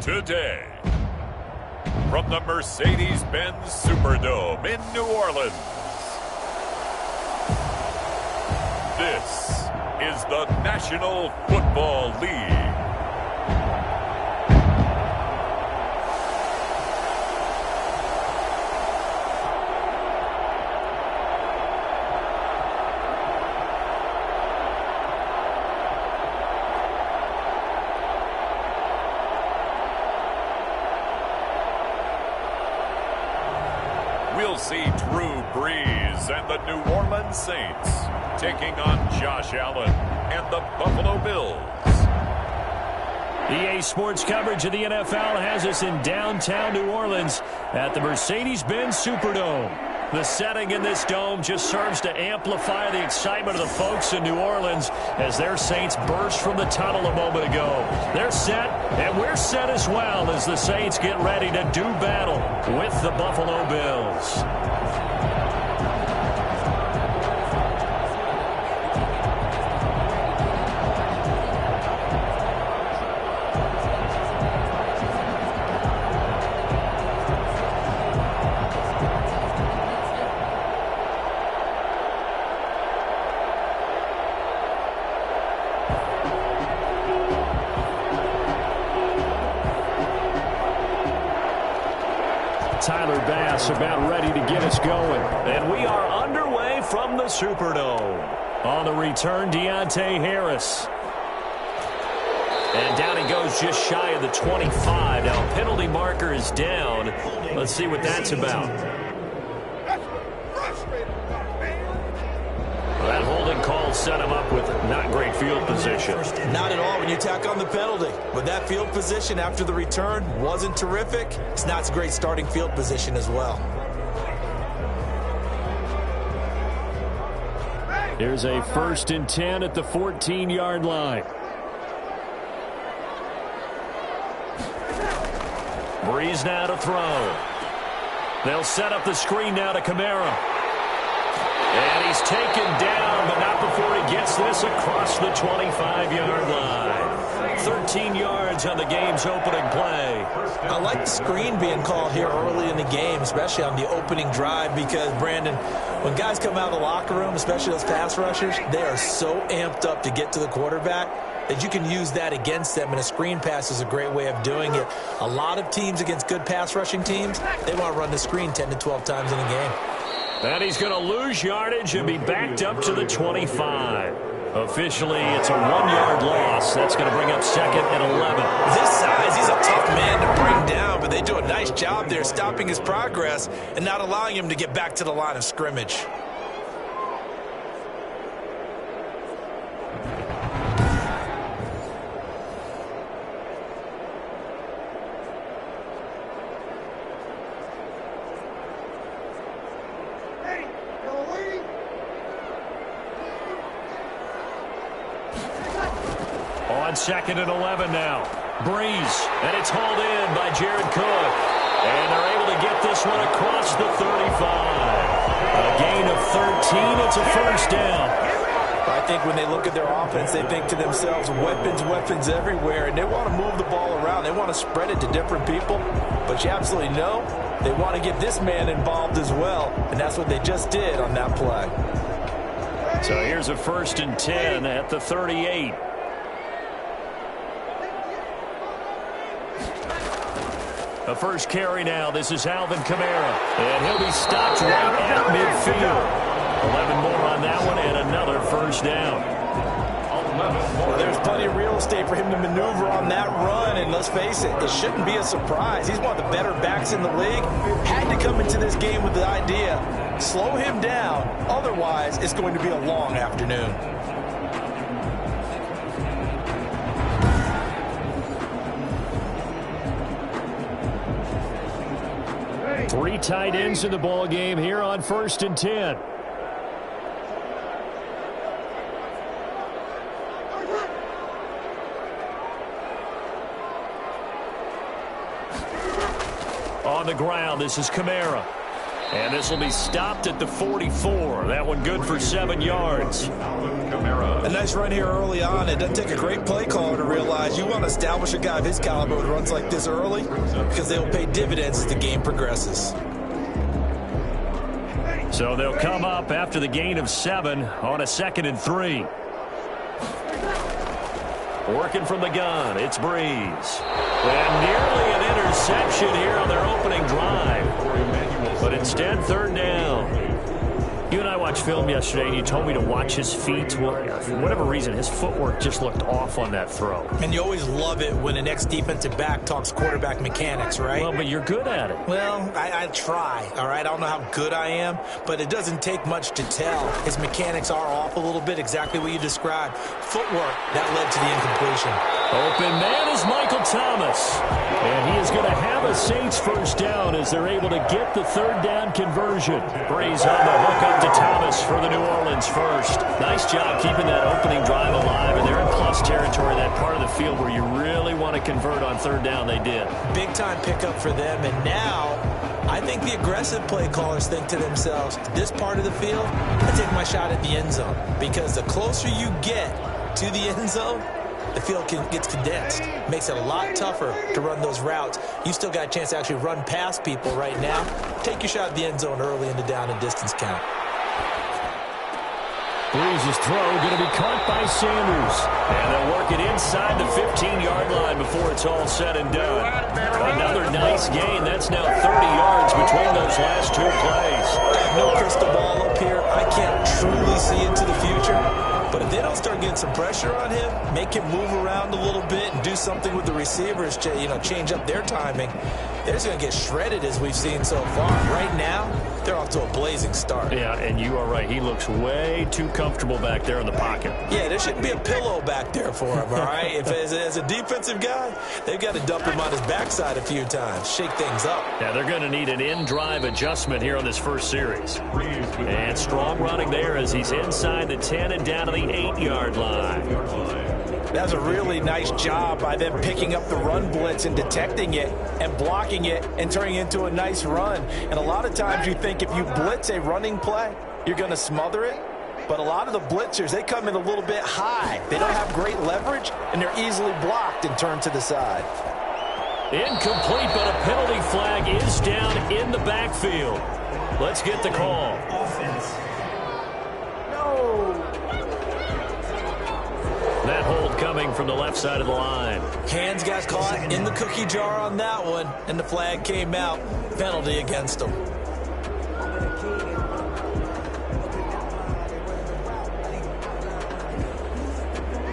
today. From the Mercedes-Benz Superdome in New Orleans, this is the National Football League. We'll see Drew Brees and the New Orleans Saints taking on Josh Allen and the Buffalo Bills. EA Sports coverage of the NFL has us in downtown New Orleans at the Mercedes-Benz Superdome. The setting in this dome just serves to amplify the excitement of the folks in New Orleans as their Saints burst from the tunnel a moment ago. They're set, and we're set as well as the Saints get ready to do battle with the Buffalo Bills. Tyler Bass about ready to get us going. And we are underway from the Superdome. On the return, Deontay Harris. And down he goes just shy of the 25. Now, penalty marker is down. Let's see what that's about. That holding call set him up with not great field position. Not at all when you tack on the penalty. But that field position after the return wasn't terrific. It's not a great starting field position as well. Here's a 1st and 10 at the 14-yard line. Brees now to throw. They'll set up the screen now to Kamara. And he's taken down, but not before he gets this across the 25-yard line. 13 yards on the game's opening play. I like the screen being called here early in the game, especially on the opening drive, because, Brandon, when guys come out of the locker room, especially those pass rushers, they are so amped up to get to the quarterback that you can use that against them, and a screen pass is a great way of doing it. A lot of teams against good pass rushing teams, they want to run the screen 10 to 12 times in a game. And he's going to lose yardage and be backed up to the 25. Officially, it's a 1-yard loss. That's going to bring up 2nd and 11. This size, he's a tough man to bring down, but they do a nice job there stopping his progress and not allowing him to get back to the line of scrimmage. On 2nd and 11 now. Brees, and it's hauled in by Jared Cook. And they're able to get this one across the 35. A gain of 13. It's a 1st down. I think when they look at their offense, they think to themselves, weapons, weapons everywhere, and they want to move the ball around. They want to spread it to different people. But you absolutely know they want to get this man involved as well, and that's what they just did on that play. So here's a 1st and 10 at the 38. The first carry now. This is Alvin Kamara. And he'll be stopped right at midfield. 11 more on that one and another 1st down. Well, there's plenty of real estate for him to maneuver on that run. And let's face it, it shouldn't be a surprise. He's one of the better backs in the league. Had to come into this game with the idea, slow him down. Otherwise, it's going to be a long afternoon. Three tight ends in the ball game here on 1st and 10. On the ground, this is Kamara. And this will be stopped at the 44. That one good for 7 yards. A nice run here early on. It doesn't take a great play caller to realize you want to establish a guy of his caliber who runs like this early because they'll pay dividends as the game progresses. So they'll come up after the gain of 7 on a 2nd and 3. Working from the gun, it's Breeze. And nearly an interception here on their opening drive. But instead, 3rd down. You and I watched film yesterday, and you told me to watch his feet. Well, for whatever reason, his footwork just looked off on that throw. And you always love it when an ex-defensive back talks quarterback mechanics, right? Well, but you're good at it. Well, I try, all right? I don't know how good I am, but it doesn't take much to tell. His mechanics are off a little bit, exactly what you described. Footwork, that led to the incompletion. Open man is Michael Thomas. And he is going to have a Saints first down as they're able to get the 3rd down conversion. Breeze on the hook up to Thomas for the New Orleans first. Nice job keeping that opening drive alive, and they're in plus territory, that part of the field where you really want to convert on 3rd down. They did. Big time pickup for them, and now I think the aggressive play callers think to themselves, this part of the field, I take my shot at the end zone, because the closer you get to the end zone, the field gets condensed. Makes it a lot tougher to run those routes. You still got a chance to actually run past people right now. Take your shot at the end zone early in the down and distance count. Breeze's throw going to be caught by Sanders. And they'll work it inside the 15-yard line before it's all said and done. Another nice gain. That's now 30 yards between those last 2 plays. I have no crystal ball up here. I can't truly see into the future. But if they don't start getting some pressure on him, make him move around a little bit and do something with the receivers, change up their timing, they're just going to get shredded as we've seen so far. Right now, they're off to a blazing start. Yeah, and you are right. He looks way too comfortable back there in the pocket. Yeah, there shouldn't be a pillow back there for him, all right? If as a defensive guy, they've got to dump him on his backside a few times, shake things up. Yeah, they're going to need an in-drive adjustment here on this first series. And strong running there as he's inside the 10 and down to the 8-yard line. That's a really nice job by them picking up the run blitz and detecting it and blocking it and turning it into a nice run. And a lot of times you think if you blitz a running play, you're going to smother it. But a lot of the blitzers, they come in a little bit high. They don't have great leverage, and they're easily blocked and turned to the side. Incomplete, but a penalty flag is down in the backfield. Let's get the call. Offense. No. That hold coming from the left side of the line. Hands got caught in the cookie jar on that one, and the flag came out. Penalty against them.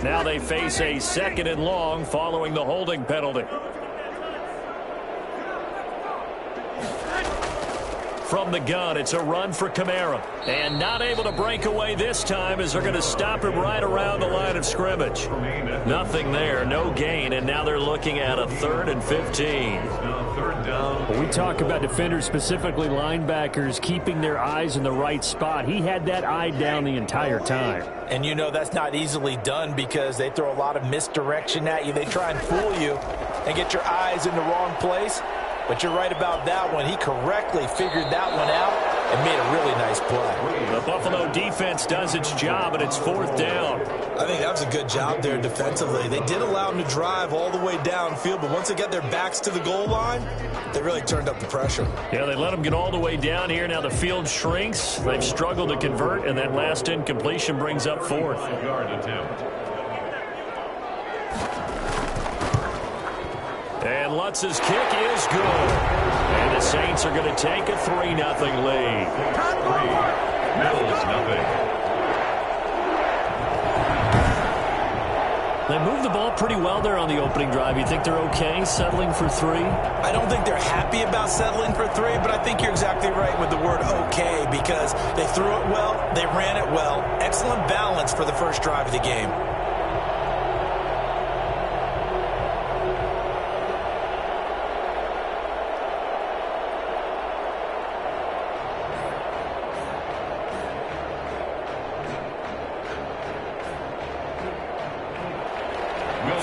Now they face a 2nd and long following the holding penalty. From the gun, it's a run for Kamara. And not able to break away this time as they're going to stop him right around the line of scrimmage. Nothing there, no gain, and now they're looking at a 3rd and 15. When we talk about defenders, specifically linebackers, keeping their eyes in the right spot. He had that eye down the entire time. And you know that's not easily done because they throw a lot of misdirection at you. They try and fool you and get your eyes in the wrong place. But you're right about that one. He correctly figured that one out and made a really nice play. The Buffalo defense does its job, and it's 4th down. I think that was a good job there defensively. They did allow him to drive all the way downfield, but once they got their backs to the goal line, they really turned up the pressure. Yeah, they let them get all the way down here. Now the field shrinks. They've struggled to convert, and that last incompletion brings up 4th. Yard attempt. And Lutz's kick is good. And the Saints are going to take a 3-0 lead. 3-0. They moved the ball pretty well there on the opening drive. You think they're okay settling for 3? I don't think they're happy about settling for 3, but I think you're exactly right with the word okay because they threw it well, they ran it well. Excellent balance for the first drive of the game.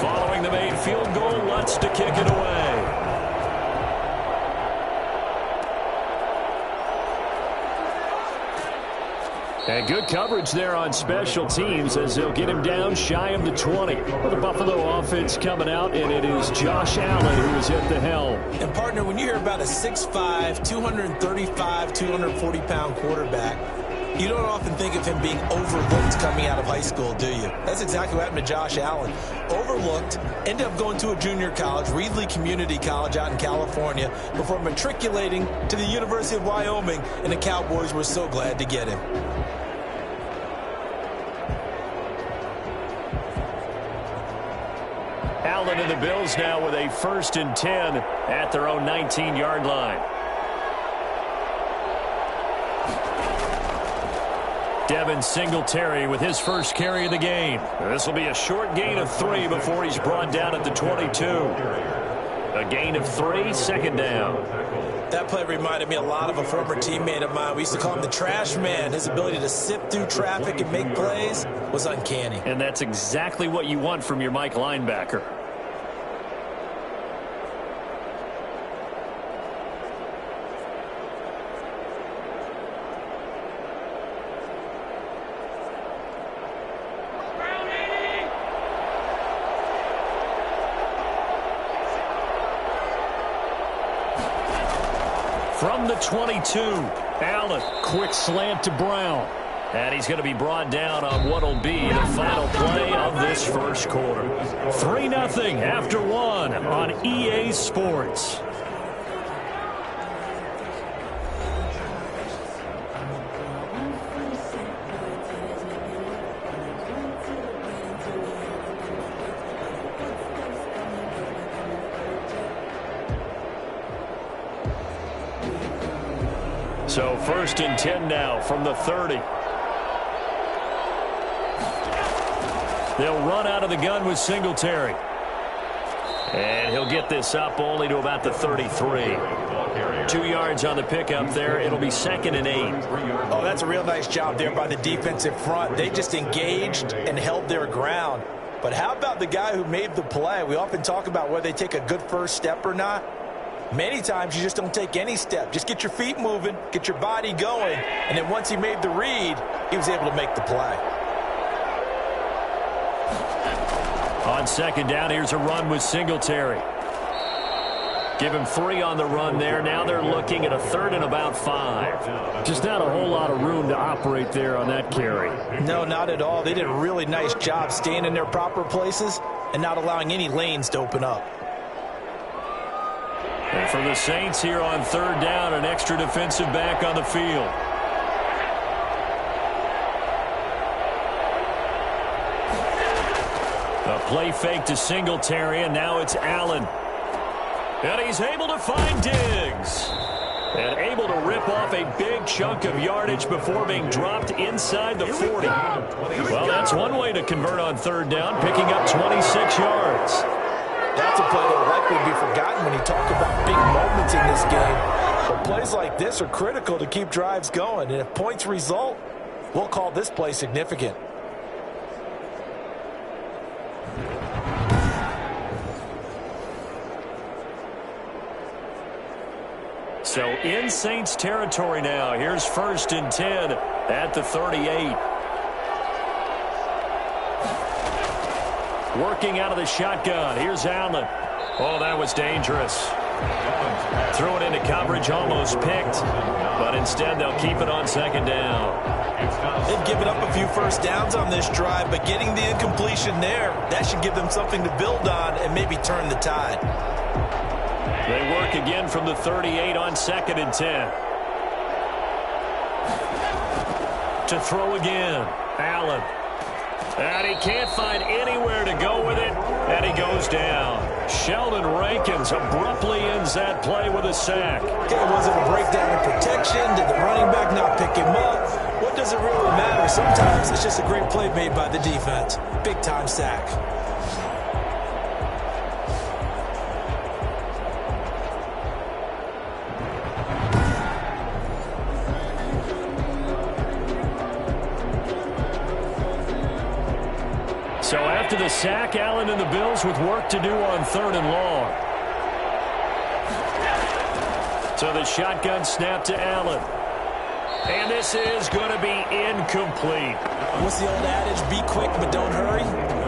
Following the made field goal, Lutz to kick it away. And good coverage there on special teams as they'll get him down shy of the 20. Well, the Buffalo offense coming out, and it is Josh Allen who is at the helm. And, partner, when you hear about a 6'5", 235, 240-pound quarterback, you don't often think of him being overlooked coming out of high school, do you? That's exactly what happened to Josh Allen. Overlooked, ended up going to a junior college, Reedley Community College out in California, before matriculating to the University of Wyoming, and the Cowboys were so glad to get him. Allen and the Bills now with a 1st and 10 at their own 19-yard line. Devin Singletary with his first carry of the game. This will be a short gain of 3 before he's brought down at the 22. A gain of 3, 2nd down. That play reminded me a lot of a former teammate of mine. We used to call him the trash man. His ability to sift through traffic and make plays was uncanny. And that's exactly what you want from your Mike linebacker. From the 22, Allen, quick slant to Brown. And he's going to be brought down on what will be the final play of this first quarter. 3-0 after 1 on EA Sports. So 1st and 10 now from the 30. They'll run out of the gun with Singletary. And he'll get this up only to about the 33. 2 yards on the pickup there. It'll be 2nd and 8. Oh, that's a real nice job there by the defensive front. They just engaged and held their ground. But how about the guy who made the play? We often talk about whether they take a good first step or not. Many times you just don't take any step. Just get your feet moving, get your body going, and then once he made the read, he was able to make the play. On 2nd down, here's a run with Singletary. Give him 3 on the run there. Now they're looking at a 3rd and about 5. Just not a whole lot of room to operate there on that carry. No, not at all. They did a really nice job staying in their proper places and not allowing any lanes to open up. And for the Saints here on 3rd down, an extra defensive back on the field. A play fake to Singletary, and now it's Allen. And he's able to find Diggs. And able to rip off a big chunk of yardage before being dropped inside the 40. Well, that's one way to convert on 3rd down, picking up 26 yards. That's a play that will likely be forgotten when you talk about big moments in this game. But plays like this are critical to keep drives going. And if points result, we'll call this play significant. So in Saints territory now. Here's 1st and 10 at the 38. Working out of the shotgun. Here's Allen. Oh, that was dangerous. Threw it into coverage, almost picked. But instead, they'll keep it on 2nd down. They've given up a few first downs on this drive, but getting the incompletion there, that should give them something to build on and maybe turn the tide. They work again from the 38 on 2nd and 10. To throw again. Allen. And he can't find anywhere to go with it, and he goes down. Sheldon Rankins abruptly ends that play with a sack. Okay, was it a breakdown in protection? Did the running back not pick him up? What does it really matter? Sometimes it's just a great play made by the defense. Big-time sack. So after the sack, Allen and the Bills with work to do on 3rd and long. So the shotgun snap to Allen. And this is going to be incomplete. What's the old adage? Be quick, but don't hurry.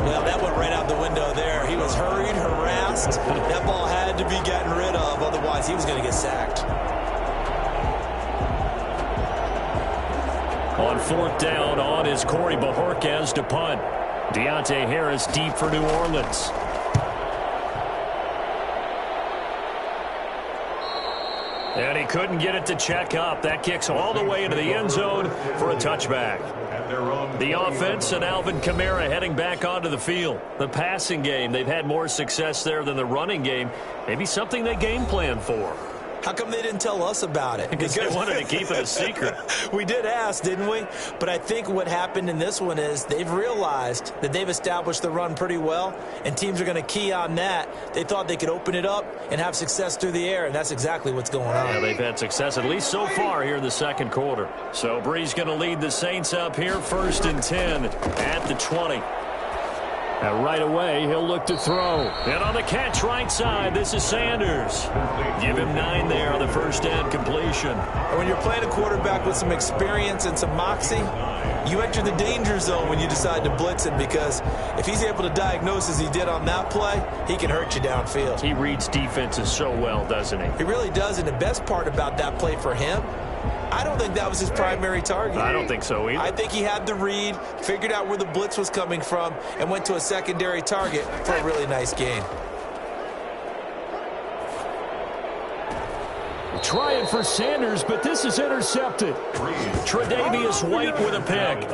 Well, that went right out the window there. He was hurried, harassed. That ball had to be gotten rid of. Otherwise, he was going to get sacked. On fourth down, on is Corey Bojorquez to punt. Deontay Harris deep for New Orleans. And he couldn't get it to check up. That kicks all the way into the end zone for a touchback. The offense and Alvin Kamara heading back onto the field. The passing game, they've had more success there than the running game. Maybe something they game plan for. How come they didn't tell us about it? Because they wanted to keep it a secret. We did ask, didn't we? But I think what happened in this one is they've realized that they've established the run pretty well, and teams are going to key on that. They thought they could open it up and have success through the air, and that's exactly what's going on. Yeah, they've had success at least so far here in the second quarter. So Brees going to lead the Saints up here, 1st and 10 at the 20. And right away, he'll look to throw. And on the catch right side, this is Sanders. Give him 9 there on the first down completion. And when you're playing a quarterback with some experience and some moxie, you enter the danger zone when you decide to blitz him, because if he's able to diagnose as he did on that play, he can hurt you downfield. He reads defenses so well, doesn't he? He really does, and the best part about that play for him, I don't think that was his primary target. I don't think so either. I think he had the read, figured out where the blitz was coming from, and went to a secondary target for a really nice gain. Trying for Sanders, but this is intercepted. Tre'Davious White with a pick.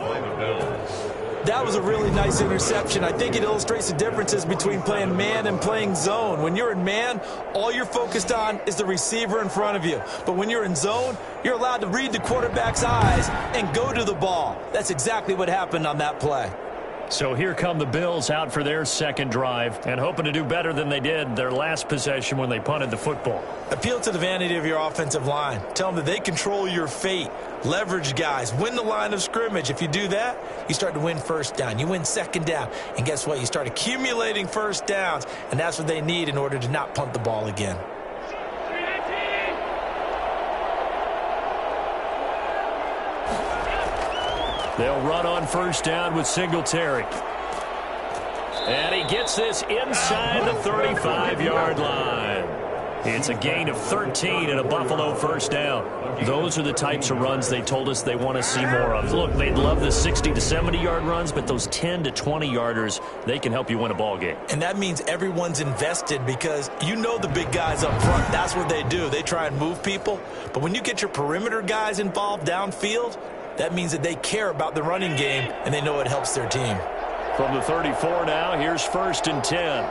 That was a really nice interception. I think it illustrates the differences between playing man and playing zone. When you're in man, all you're focused on is the receiver in front of you. But when you're in zone, you're allowed to read the quarterback's eyes and go to the ball. That's exactly what happened on that play. So here come the Bills out for their second drive and hoping to do better than they did their last possession when they punted the football. Appeal to the vanity of your offensive line. Tell them that they control your fate. Leverage guys. Win the line of scrimmage. If you do that, you start to win first down. You win second down. And guess what? You start accumulating first downs. And that's what they need in order to not punt the ball again. They'll run on first down with Singletary. And he gets this inside the 35-yard line. It's a gain of 13 and a Buffalo first down. Those are the types of runs they told us they want to see more of. Look, they'd love the 60 to 70-yard runs, but those 10 to 20-yarders, they can help you win a ball game. And that means everyone's invested, because you know the big guys up front, that's what they do. They try and move people. But when you get your perimeter guys involved downfield, that means that they care about the running game, and they know it helps their team. From the 34 now, here's 1st and 10.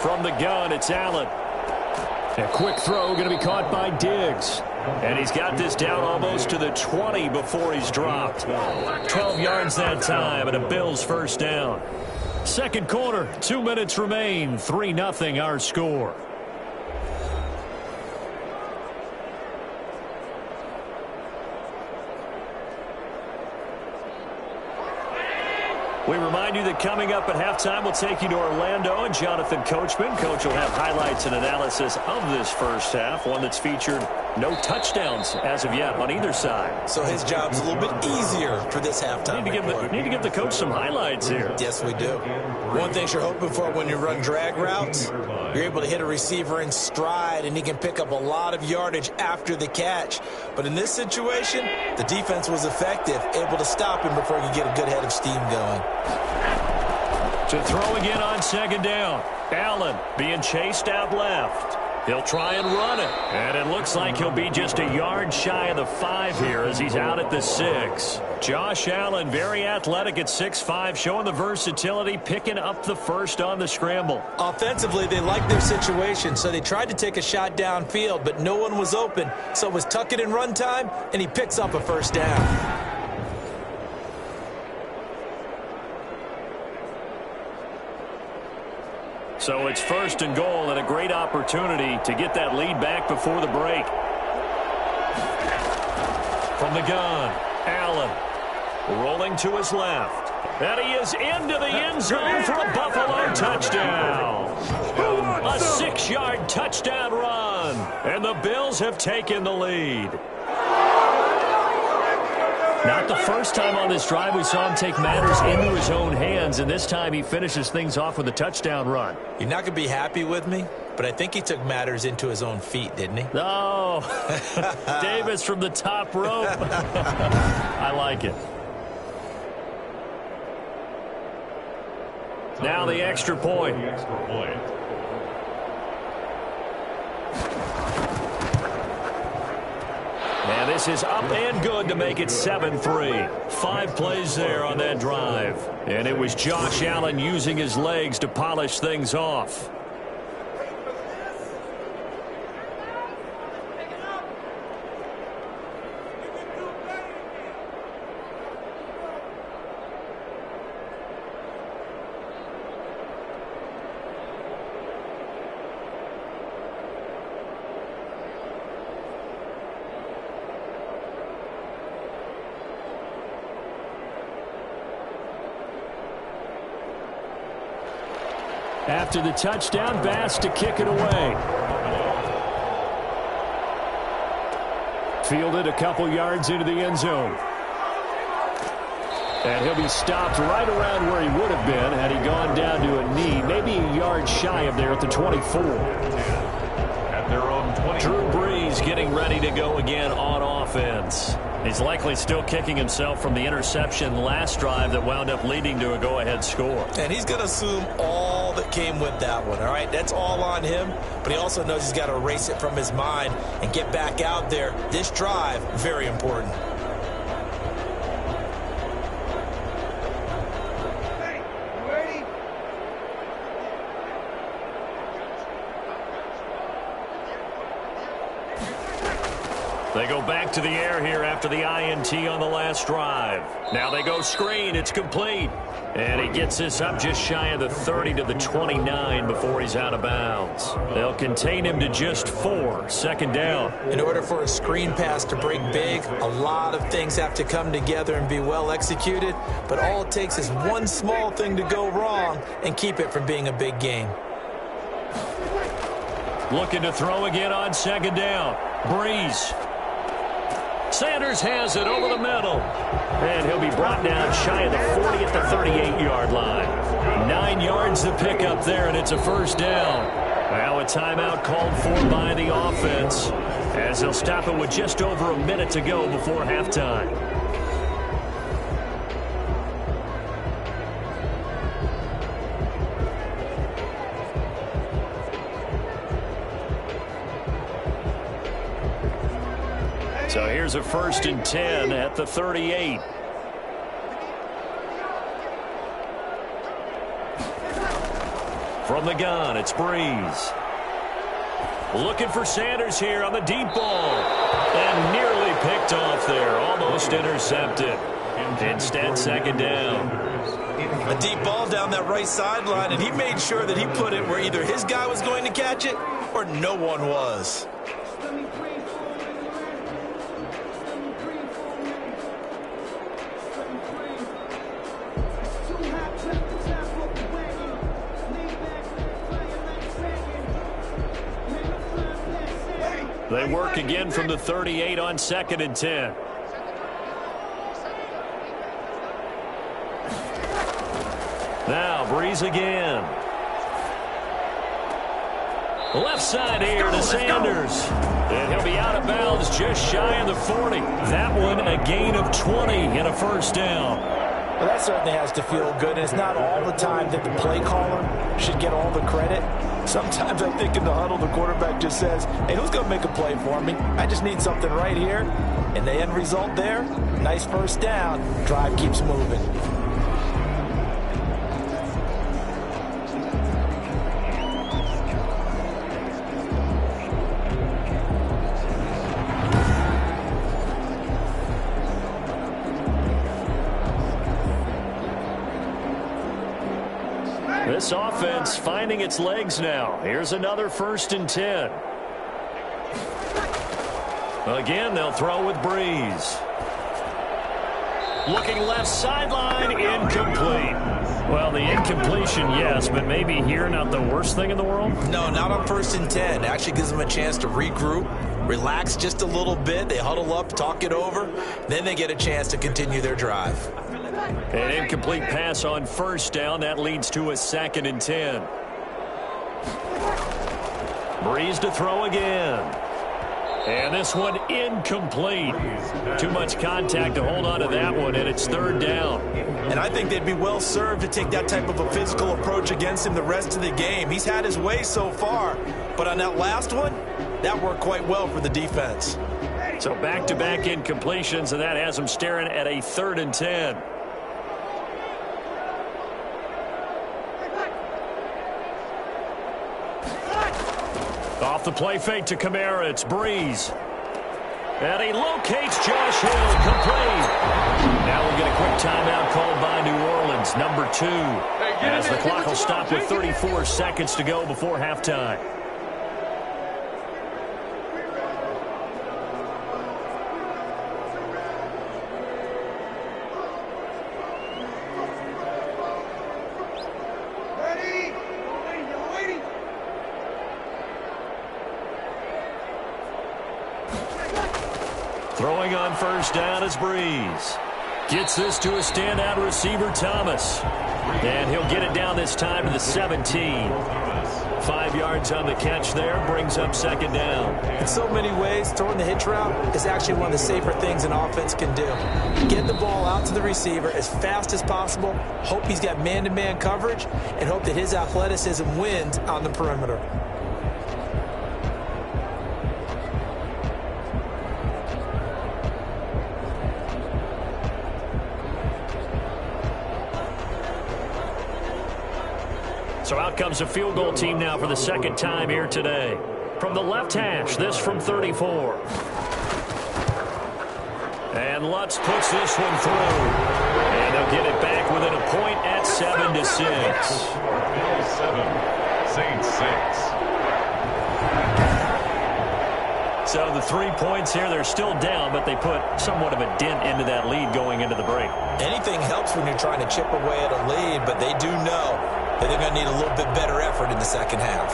From the gun, it's Allen. A quick throw going to be caught by Diggs. And he's got this down almost to the 20 before he's dropped. 12 yards that time, and a Bills first down. Second quarter, 2 minutes remain. 3-0 our score. We remind you that coming up at halftime, we'll take you to Orlando and Jonathan Coachman. Coach will have highlights and analysis of this first half, one that's featured no touchdowns as of yet on either side. So his job's a little bit easier for this halftime. Need to give the coach some highlights here. Yes, we do. One thing you're hoping for when you run drag routes, you're able to hit a receiver in stride, and he can pick up a lot of yardage after the catch. But in this situation, the defense was effective, able to stop him before he could get a good head of steam going. To throw again on second down. Allen being chased out left. He'll try and run it. And it looks like he'll be just a yard shy of the 5 here as he's out at the 6. Josh Allen, very athletic at 6'5", showing the versatility, picking up the first on the scramble. Offensively, they liked their situation, so they tried to take a shot downfield, but no one was open. So it was tuck it in run time, and he picks up a first down. So it's 1st and goal, and a great opportunity to get that lead back before the break. From the gun, Allen rolling to his left. And he is into the end zone for a Buffalo touchdown. A 6-yard touchdown run. And the Bills have taken the lead. Not the first time on this drive we saw him take matters into his own hands, and this time he finishes things off with a touchdown run. You're not going to be happy with me, but I think he took matters into his own feet, didn't he? Oh, Davis from the top rope. I like it. Now the extra point. And this is up and good to make it 7-3. 5 plays there on that drive. And it was Josh Allen using his legs to polish things off. After the touchdown, Bass to kick it away. Fielded a couple yards into the end zone. And he'll be stopped right around where he would have been had he gone down to a knee, maybe a yard shy of there at the 24. At their own 20. Drew Brees getting ready to go again on offense. He's likely still kicking himself from the interception last drive that wound up leading to a go-ahead score. And he's going to assume all that came with that one, all right? That's all on him, but he also knows he's got to erase it from his mind and get back out there. This drive, very important. They go back to the air here after the INT on the last drive. Now they go screen. It's complete. And he gets this up just shy of the 30 to the 29 before he's out of bounds. They'll contain him to just 4. Second down. In order for a screen pass to break big, a lot of things have to come together and be well executed. But all it takes is one small thing to go wrong and keep it from being a big game. Looking to throw again on second down. Brees. Sanders has it over the middle. And he'll be brought down shy of the 40 at the 38-yard line. 9 yards to pick up there, and it's a first down. Now a timeout called for by the offense, as they'll stop it with just over a minute to go before halftime. So here's a 1st and 10 at the 38. From the gun, it's Brees. Looking for Sanders here on the deep ball. And nearly picked off there. Almost intercepted. Instead, second down. A deep ball down that right sideline, and he made sure that he put it where either his guy was going to catch it or no one was. They work again from the 38 on 2nd and 10. Now Brees again. Left side here to Sanders. And he'll be out of bounds just shy of the 40. That one a gain of 20 and a first down. Well, that certainly has to feel good, and it's not all the time that the play caller should get all the credit. Sometimes I think in the huddle, the quarterback just says, hey, who's going to make a play for me? I just need something right here. And the end result there, nice first down. Drive keeps moving. This offense finding its legs now. Here's another 1st and 10. Again, they'll throw with Brees. Looking left sideline, incomplete. Well, the incompletion, yes, but maybe here not the worst thing in the world? No, not on 1st and 10. Actually gives them a chance to regroup, relax just a little bit. They huddle up, talk it over. Then they get a chance to continue their drive. An incomplete pass on 1st down. That leads to a 2nd and 10. Breeze to throw again. And this one incomplete. Too much contact to hold on to that one, and it's 3rd down. And I think they'd be well served to take that type of a physical approach against him the rest of the game. He's had his way so far, but on that last one, that worked quite well for the defense. So back-to-back incompletions, and that has him staring at a 3rd and 10. Off the play fake to Kamara, it's Breeze. And he locates Josh Hill, complete. Now we'll get a quick timeout called by New Orleans, number 2, as the clock will stop with 34 seconds to go before halftime. Throwing on 1st down is Breeze. Gets this to a standout receiver, Thomas. And he'll get it down this time to the 17. 5 yards on the catch there, brings up 2nd down. In so many ways, throwing the hitch route is actually one of the safer things an offense can do. Get the ball out to the receiver as fast as possible, hope he's got man-to-man coverage, and hope that his athleticism wins on the perimeter. So out comes a field goal team now for the 2nd time here today. From the left hash, this from 34. And Lutz puts this one through. And they'll get it back within a point at 7-6. Bills 7, Saints 6. So the 3 points here, they're still down, but they put somewhat of a dent into that lead going into the break. Anything helps when you're trying to chip away at a lead, but they do know that they're going to need a little bit better effort in the 2nd half.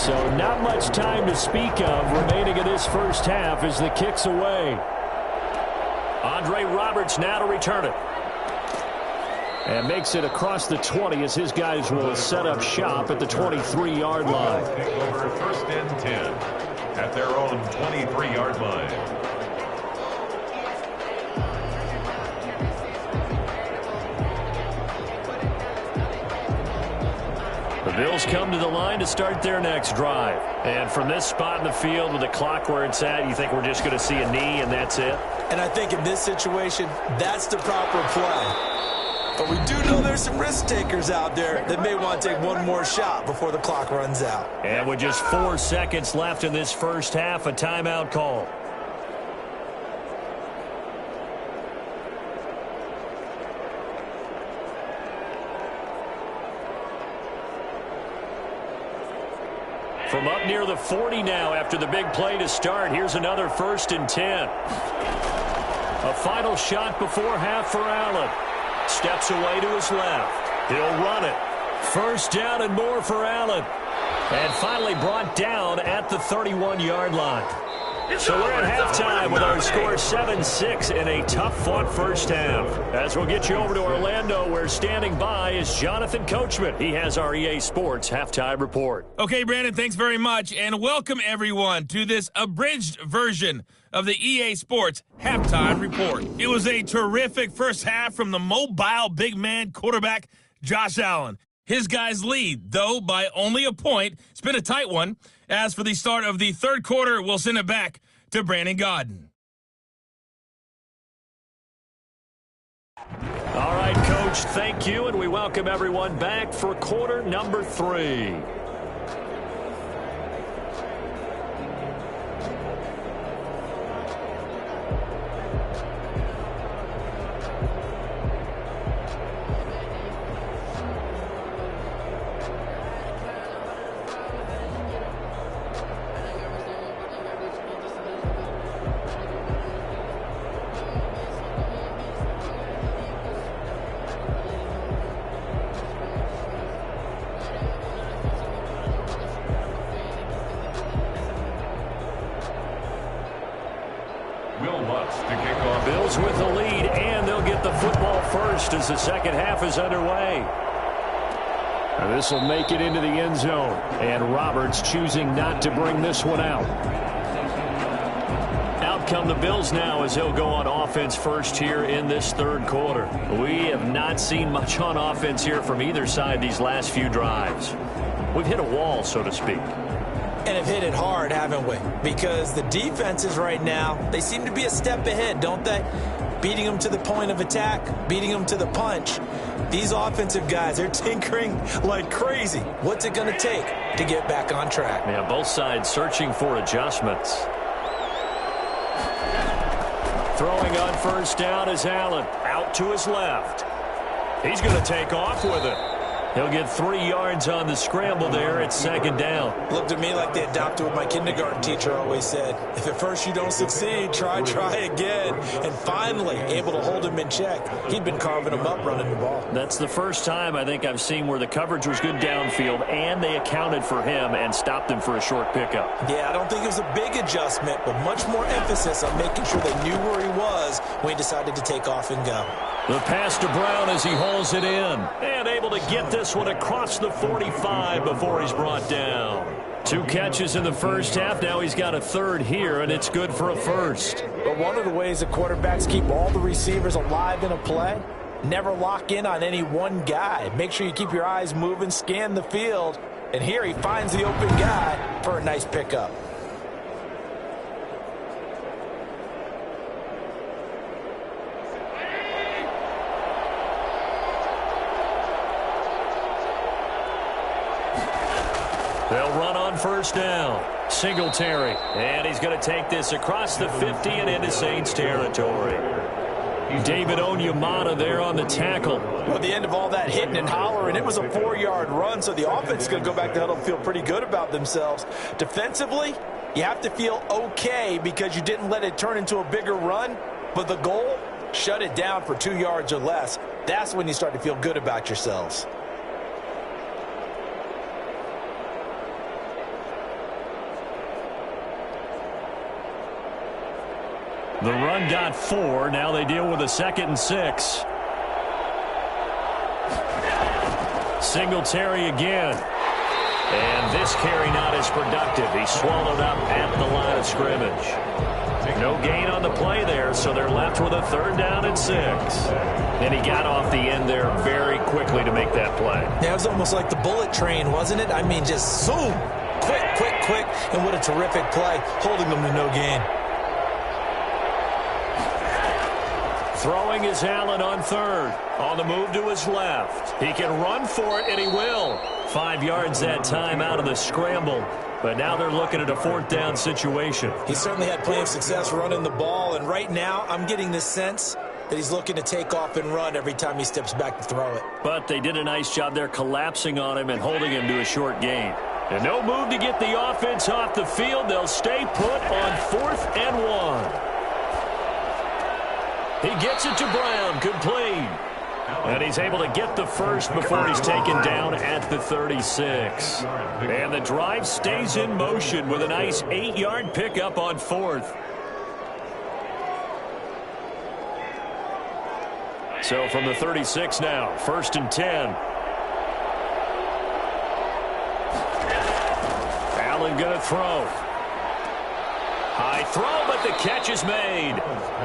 So not much time to speak of remaining in this 1st half as the kick's away. Andre Roberts now to return it. And makes it across the 20 as his guys will set up shop at the 23-yard line. Take over 1st and 10 at their own 23-yard line. The Bills come to the line to start their next drive. And from this spot in the field with the clock where it's at, you think we're just going to see a knee and that's it? And I think in this situation, that's the proper play. But we do know there's some risk takers out there that may want to take one more shot before the clock runs out. And with just 4 seconds left in this 1st half, a timeout call. From up near the 40 now after the big play to start, here's another 1st and 10. A final shot before half for Allen. Steps away to his left. He'll run it. 1st down and more for Allen. And finally brought down at the 31-yard line. So we're at halftime with our score 7-6 in a tough-fought 1st half. As we'll get you over to Orlando, where standing by is Jonathan Coachman. He has our EA Sports halftime report. Okay, Brandon, thanks very much, and welcome everyone to this abridged version of the EA Sports halftime report. It was a terrific 1st half from the mobile big man quarterback Josh Allen. His guys lead, though, by only a point. It's been a tight one. As for the start of the 3rd quarter, we'll send it back to Brandon Godden. All right, Coach, thank you, and we welcome everyone back for quarter number 3. first as the second half is underway. This will make it into the end zone. And Roberts choosing not to bring this one out. Out come the Bills now as he'll go on offense first here in this third quarter. We have not seen much on offense here from either side these last few drives. We've hit a wall, so to speak. And have hit it hard, haven't we? Because the defenses right now, they seem to be a step ahead, don't they? Beating them to the point of attack, beating them to the punch. These offensive guys, they're tinkering like crazy. What's it going to take to get back on track? Yeah, both sides searching for adjustments. Throwing on first down is Allen. Out to his left. He's going to take off with it. He'll get 3 yards on the scramble there at second down. Looked to me like they adopted what my kindergarten teacher always said. If at first you don't succeed, try again. And finally, able to hold him in check. He'd been carving him up running the ball. That's the first time I think I've seen where the coverage was good downfield and they accounted for him and stopped him for a short pickup. Yeah, I don't think it was a big adjustment, but much more emphasis on making sure they knew where he was when he decided to take off and go. The pass to Brown as he hauls it in. And able to get this one across the 45 before he's brought down. 2 catches in the first half. Now he's got a third here, and it's good for a first. But one of the ways the quarterbacks keep all the receivers alive in a play, never lock in on any one guy. Make sure you keep your eyes moving, scan the field. And here he finds the open guy for a nice pickup. They'll run on first down. Singletary. And he's going to take this across the 50 and into Saints territory. David Onyemata there on the tackle. Well, at the end of all that hitting and hollering, it was a 4-yard run, so the offense is going to go back to huddle and feel pretty good about themselves. Defensively, you have to feel okay because you didn't let it turn into a bigger run, but the goal, shut it down for 2 yards or less. That's when you start to feel good about yourselves. The run got 4. Now they deal with a 2nd and 6. Singletary again. And this carry not as productive. He swallowed up at the line of scrimmage. No gain on the play there, so they're left with a 3rd down and 6. And he got off the end there very quickly to make that play. Yeah, it was almost like the bullet train, wasn't it? I mean, just zoom. Quick, quick, quick. And what a terrific play, holding them to no gain. Throwing is Allen on 3rd. On the move to his left. He can run for it, and he will. 5 yards that time out of the scramble. But now they're looking at a 4th down situation. He certainly had plenty of success running the ball, and right now I'm getting this sense that he's looking to take off and run every time he steps back to throw it. But they did a nice job there collapsing on him and holding him to a short gain. And no move to get the offense off the field. They'll stay put on 4th and 1. He gets it to Brown, complete. And he's able to get the first before he's taken down at the 36. And the drive stays in motion with a nice 8-yard pickup on 4th. So from the 36 now, 1st and 10. Allen going to throw. High throw, but the catch is made.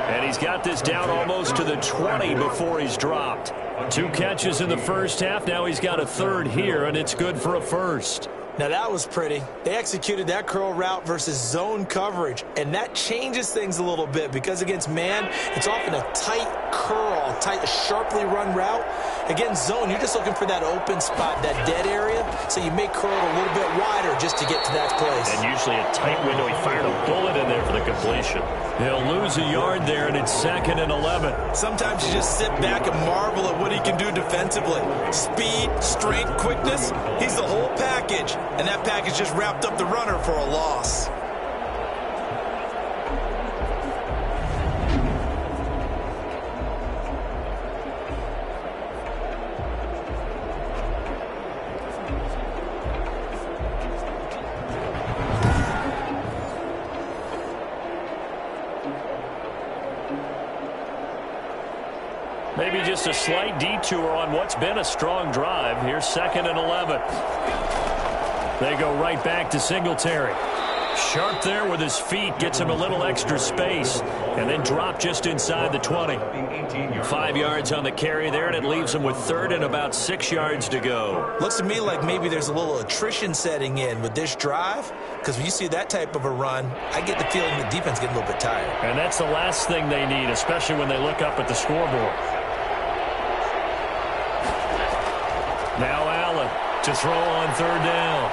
And he's got this down almost to the 20 before he's dropped. 2 catches in the first half. Now he's got a 3rd here, and it's good for a first. Now that was pretty. They executed that curl route versus zone coverage, and that changes things a little bit because against man, it's often a tight curl, a sharply run route. Against zone, you're just looking for that open spot, that dead area, so you make curl a little bit wider just to get to that place. And usually a tight window. He fired a bullet in there for the completion. He'll lose a yard there, and it's 2nd and 11. Sometimes you just sit back and marvel at what he can do defensively. Speed, strength, quickness, he's the whole package. And that package just wrapped up the runner for a loss. Maybe just a slight detour on what's been a strong drive. Here's 2nd and 11. They go right back to Singletary. Sharp there with his feet, gets him a little extra space, and then drop just inside the 20. 5 yards on the carry there, and it leaves him with 3rd and about 6 yards to go. Looks to me like maybe there's a little attrition setting in with this drive, because when you see that type of a run, I get the feeling the defense getting a little bit tired. And that's the last thing they need, especially when they look up at the scoreboard. Now Allen to throw on 3rd down.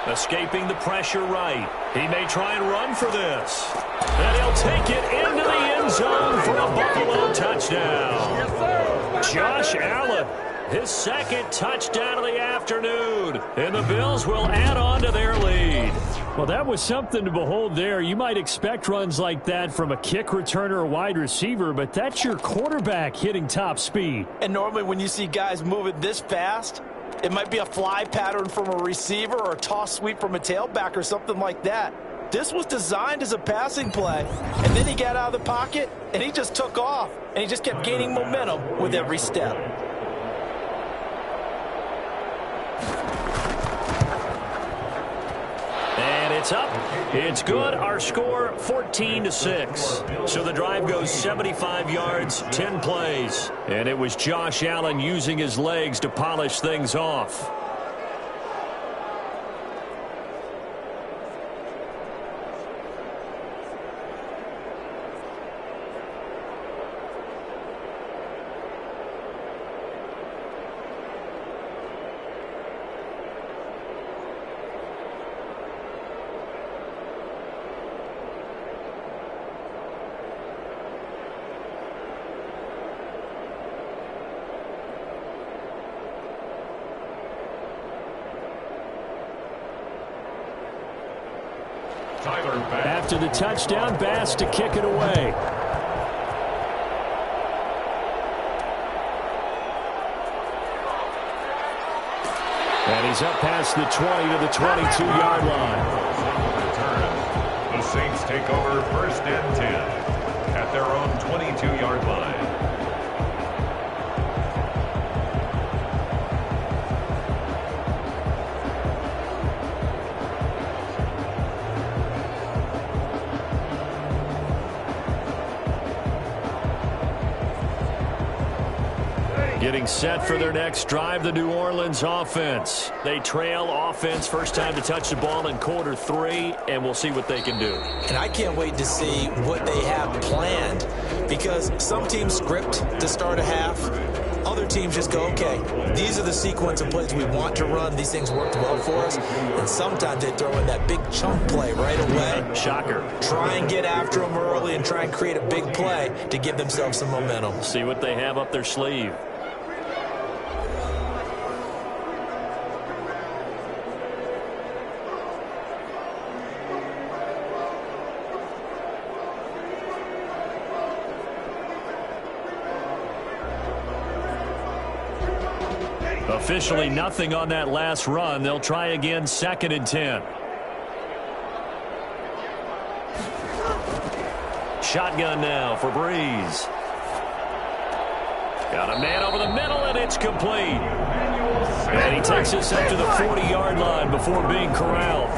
Escaping the pressure right. He may try and run for this. And he'll take it into the end zone for a Buffalo touchdown. Yes, sir. Josh Allen, his 2nd touchdown of the afternoon. And the Bills will add on to their lead. Well, that was something to behold there. You might expect runs like that from a kick returner or wide receiver, but that's your quarterback hitting top speed. And normally when you see guys moving this fast, it might be a fly pattern from a receiver or a toss sweep from a tailback or something like that. This was designed as a passing play, and then he got out of the pocket, and he just took off, and he just kept gaining momentum with every step. And it's up. It's good. Our score, 14-6. So the drive goes 75 yards, 10 plays. And it was Josh Allen using his legs to polish things off. After the touchdown, Bass to kick it away. And he's up past the 20 to the 22-yard line. The Saints take over 1st and 10 at their own 22-yard line. Getting set for their next drive, the New Orleans offense. They trail offense, first time to touch the ball in quarter 3, and we'll see what they can do. And I can't wait to see what they have planned, because some teams script to start a half. Other teams just go, okay, these are the sequence of plays we want to run. These things worked well for us. And sometimes they throw in that big chunk play right away. Shocker. Try and get after them early and try and create a big play to give themselves some momentum. See what they have up their sleeve. Officially nothing on that last run. They'll try again, 2nd and 10. Shotgun now for Breeze. Got a man over the middle, and it's complete. And he takes us up to the 40-yard line before being corralled.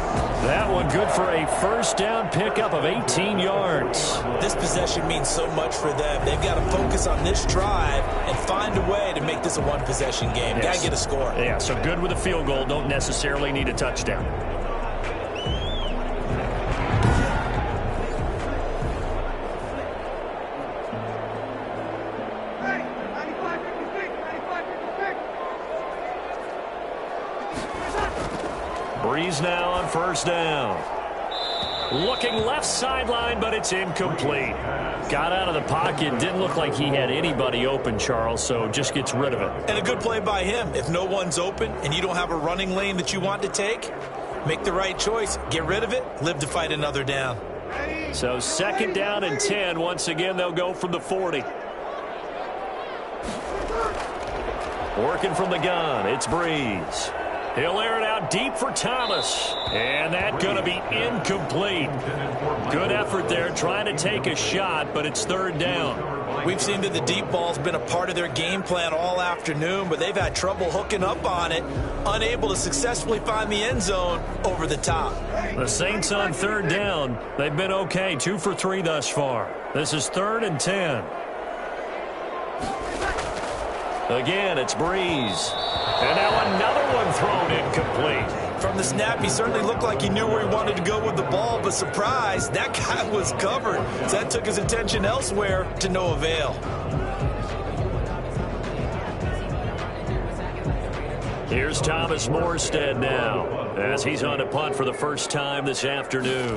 That one good for a first down pickup of 18 yards. This possession means so much for them. They've got to focus on this drive and find a way to make this a one-possession game. Yes. Got to get a score. Yeah, so good with a field goal. Don't necessarily need a touchdown. Breeze now on first down. Looking left sideline, but it's incomplete. Got out of the pocket. Didn't look like he had anybody open, Charles, so just gets rid of it. And a good play by him. If no one's open and you don't have a running lane that you want to take, make the right choice. Get rid of it. Live to fight another down. So 2nd down and 10. Once again, they'll go from the 40. Working from the gun, it's Breeze. He'll air it out deep for Thomas. And that's going to be incomplete. Good effort there trying to take a shot, but it's 3rd down. We've seen that the deep ball's been a part of their game plan all afternoon, but they've had trouble hooking up on it, unable to successfully find the end zone over the top. The Saints on third down. They've been okay, 2 for 3 thus far. This is 3rd and 10. Again, it's Breeze. And now another one thrown incomplete. From the snap, he certainly looked like he knew where he wanted to go with the ball, but surprise, that guy was covered. So that took his attention elsewhere to no avail. Here's Thomas Morstead now, as he's on a punt for the first time this afternoon.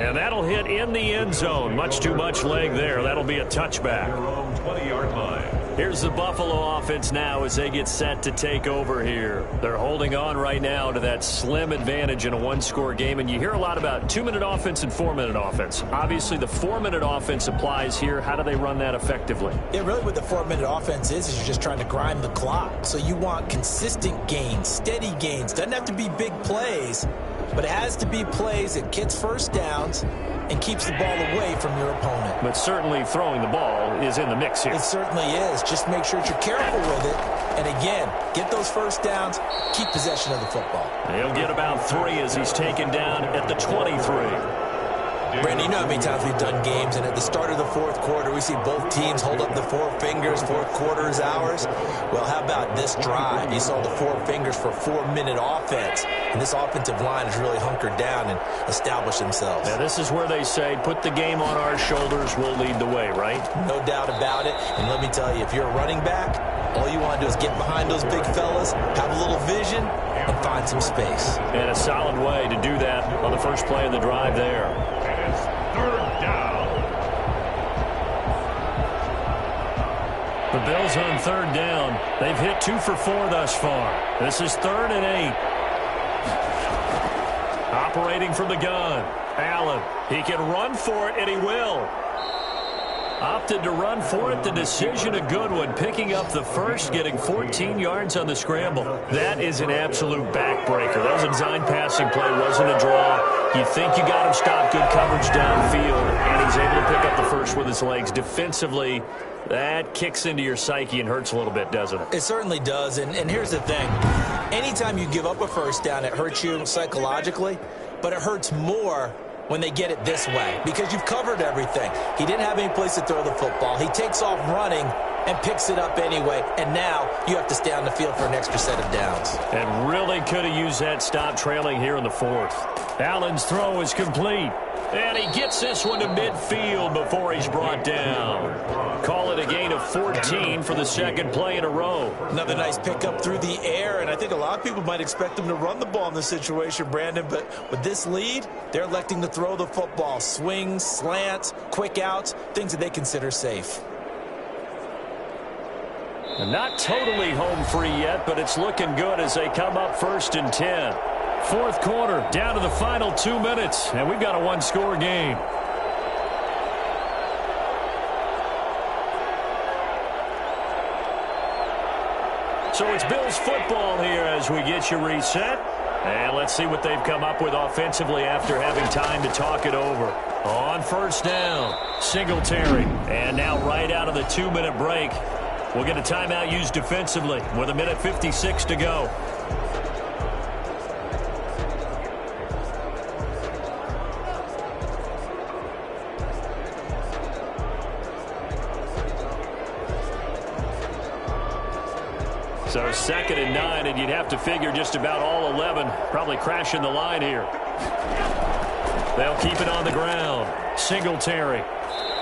And that'll hit in the end zone. Much too much leg there. That'll be a touchback. 20-yard line. Here's the Buffalo offense now as they get set to take over here. They're holding on right now to that slim advantage in a one-score game. And you hear a lot about 2-minute offense and 4-minute offense. Obviously, the 4-minute offense applies here. How do they run that effectively? Yeah, really what the 4-minute offense is you're just trying to grind the clock. So you want consistent gains, steady gains. Doesn't have to be big plays, but it has to be plays that gets first downs and keeps the ball away from your opponent. But certainly throwing the ball is in the mix here. It certainly is. Just make sure that you're careful with it. And again, get those first downs, keep possession of the football. He'll get about 3 as he's taken down at the 23. Brandon, you know how many times we've done games, and at the start of the fourth quarter, we see both teams hold up the 4 fingers, fourth quarter is ours. Well, how about this drive? You saw the 4 fingers for 4-minute offense, and this offensive line has really hunkered down and established themselves. Now, this is where they say, put the game on our shoulders, we'll lead the way, right? No doubt about it, and let me tell you, if you're a running back, all you want to do is get behind those big fellas, have a little vision, and find some space. And a solid way to do that on the first play of the drive there. And it's 3rd down. The Bills on 3rd down. They've hit 2 for 4 thus far. This is 3rd and 8. Operating from the gun. Allen. He can run for it, and he will. Opted to run for it. The decision a good one. Picking up the first, getting 14 yards on the scramble. That is an absolute backbreaker. That was a design passing play. Wasn't a draw. You think you got him stopped. Good coverage downfield. And he's able to pick up the first with his legs. Defensively, that kicks into your psyche and hurts a little bit, doesn't it? It certainly does. And here's the thing. Anytime you give up a first down, it hurts you psychologically. But it hurts more when they get it this way, because you've covered everything. He didn't have any place to throw the football. He takes off running and picks it up anyway, and now you have to stay on the field for an extra set of downs. And really could have used that stop trailing here in the 4th. Allen's throw is complete. And he gets this one to midfield before he's brought down. Call it a gain of 14 for the second play in a row. Another nice pickup through the air, and I think a lot of people might expect them to run the ball in this situation, Brandon, but with this lead, they're electing to throw the football. Swings, slants, quick outs, things that they consider safe. And not totally home free yet, but it's looking good as they come up 1st and 10. 4th quarter, down to the final 2 minutes, and we've got a one-score game. So it's Bills football here as we get you reset. And let's see what they've come up with offensively after having time to talk it over. On 1st down, Singletary. And now right out of the 2-minute break, we'll get a timeout used defensively with 1:56 to go. So 2nd and 9, and you'd have to figure just about all 11 probably crashing the line here. They'll keep it on the ground. Singletary.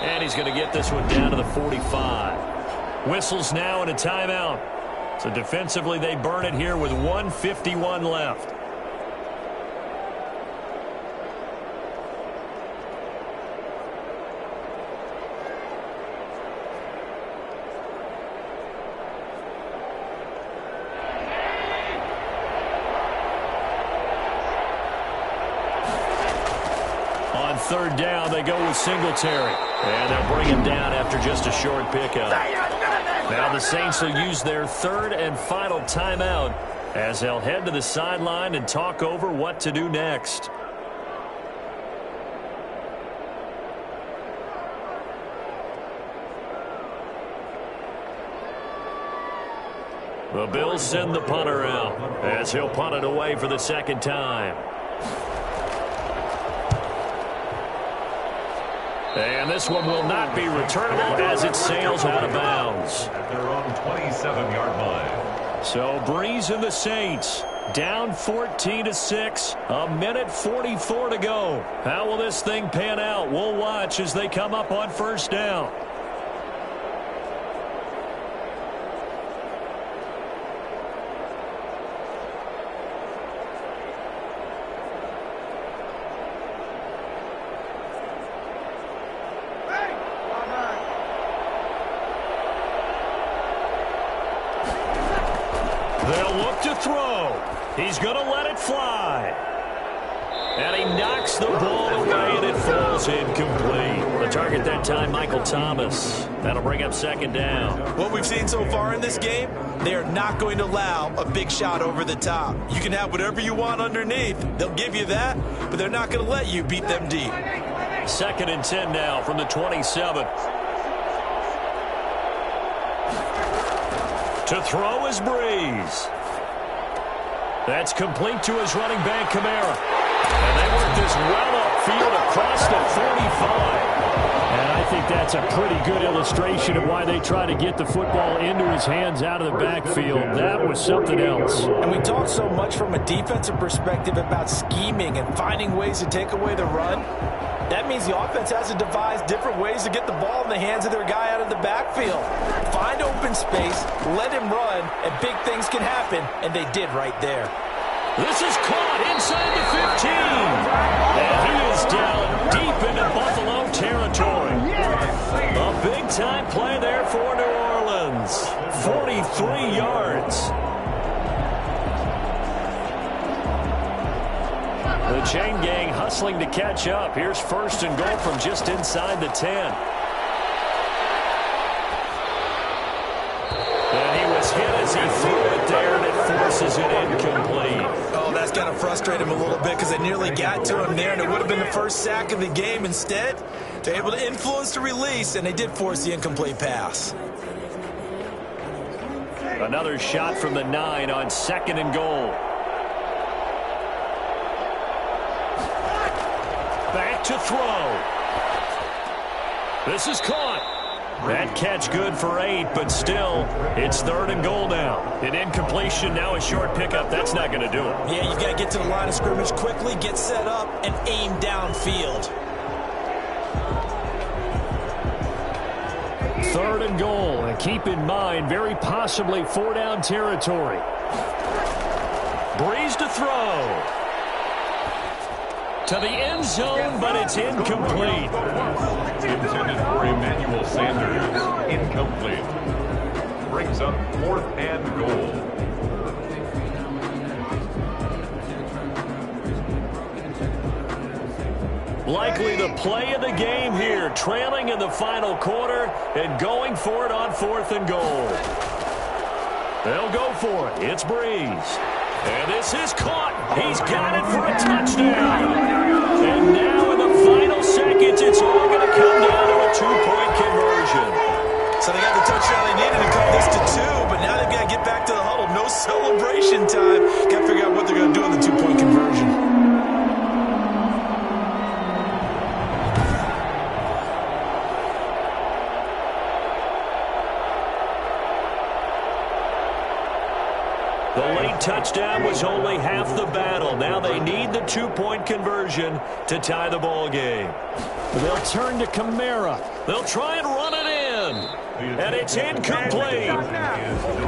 And he's going to get this one down to the 45. Whistles now and a timeout. So defensively, they burn it here with 1:51 left. On 3rd down, they go with Singletary. And they'll bring him down after just a short pickup. Now the Saints will use their 3rd and final timeout as they'll head to the sideline and talk over what to do next. The Bills send the punter out as he'll punt it away for the second time. And this one will not be returnable as it sails out of bounds. At their own 27-yard line. So Breeze and the Saints down 14-6, a minute 44 to go. How will this thing pan out? We'll watch as they come up on first down. They'll look to throw. He's going to let it fly. And he knocks the ball away, and it falls incomplete. The target that time, Michael Thomas. That'll bring up second down. What we've seen so far in this game, they are not going to allow a big shot over the top. You can have whatever you want underneath. They'll give you that, but they're not going to let you beat them deep. Second and 10 now from the 27. To throw is Breeze. That's complete to his running back, Kamara. And they work this well upfield across the 45. And I think that's a pretty good illustration of why they try to get the football into his hands out of the backfield. That was something else. And we talk so much from a defensive perspective about scheming and finding ways to take away the run. That means the offense has to devise different ways to get the ball in the hands of their guy out of the backfield. Find open space, let him run, and big things can happen, and they did right there. This is caught inside the 15. And he is down deep into Buffalo territory. A big-time play there for New Orleans. 43 yards. The chain gang hustling to catch up. Here's first and goal from just inside the 10. And he was hit as he threw it there, and it forces it incomplete. Oh, that's got to frustrate him a little bit because they nearly got to him there, and it would have been the first sack of the game. Instead, they're able to influence the release, and they did force the incomplete pass. Another shot from the 9 on second and goal. Back to throw. This is caught. That catch good for 8, but still, it's third and goal now. An incompletion, now a short pickup. That's not going to do it. Yeah, you've got to get to the line of scrimmage quickly, get set up, and aim downfield. Third and goal, and keep in mind, very possibly 4-down territory. Breeze to throw. To the end zone, but it's incomplete. Intended for Emmanuel Sanders. Incomplete. Brings up 4th and goal. Likely the play of the game here, trailing in the final quarter and going for it on 4th and goal. They'll go for it. It's Breeze. And this is caught. He's got it for a touchdown. And now in the final seconds, it's all going to come down to a 2-point conversion. So they got the touchdown they needed to cut this to 2, but now they've got to get back to the huddle. No celebration time. Got to figure out what they're going to do on the 2-point conversion. The late touchdown was only half the battle. Now they need the 2-point conversion to tie the ball game. They'll turn to Kamara. They'll try and run it in. And it's incomplete.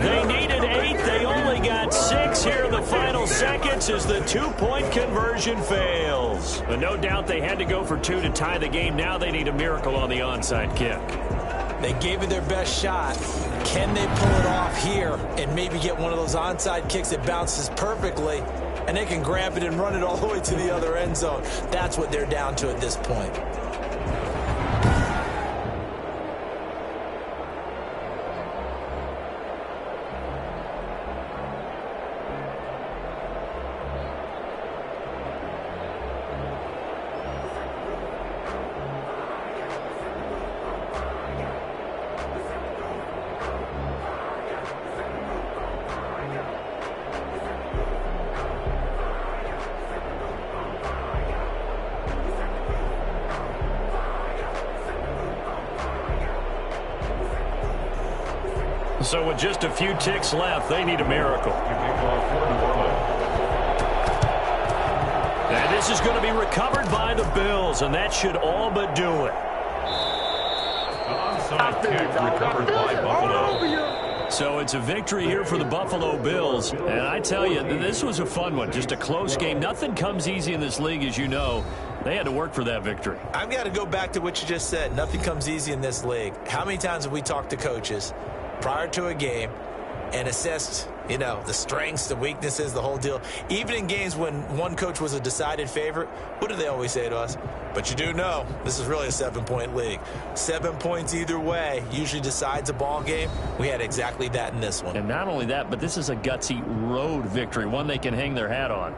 They needed 8. They only got 6 here in the final seconds as the 2-point conversion fails. But no doubt they had to go for 2 to tie the game. Now they need a miracle on the onside kick. They gave it their best shot. Can they pull it off here and maybe get one of those onside kicks that bounces perfectly, and they can grab it and run it all the way to the other end zone? That's what they're down to at this point. So with just a few ticks left, they need a miracle. And this is going to be recovered by the Bills, and that should all but do it. Onside kick recovered by Buffalo. So it's a victory here for the Buffalo Bills. And I tell you, this was a fun one. Just a close game. Nothing comes easy in this league, as you know. They had to work for that victory. I've got to go back to what you just said. Nothing comes easy in this league. How many times have we talked to coaches prior to a game and assessed, the strengths, the weaknesses, the whole deal? Even in games when one coach was a decided favorite, what do they always say to us? But you do know this is really a 7-point league. 7 points either way usually decides a ball game. We had exactly that in this one. And not only that, but this is a gutsy road victory, one they can hang their hat on.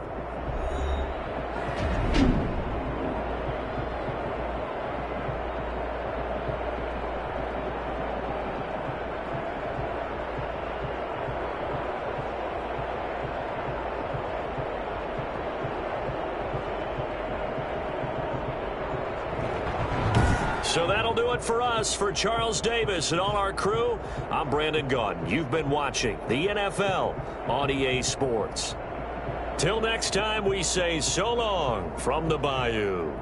So that'll do it for us. For Charles Davis and all our crew, I'm Brandon Gaudin. You've been watching the NFL on EA Sports. Till next time, we say so long from the Bayou.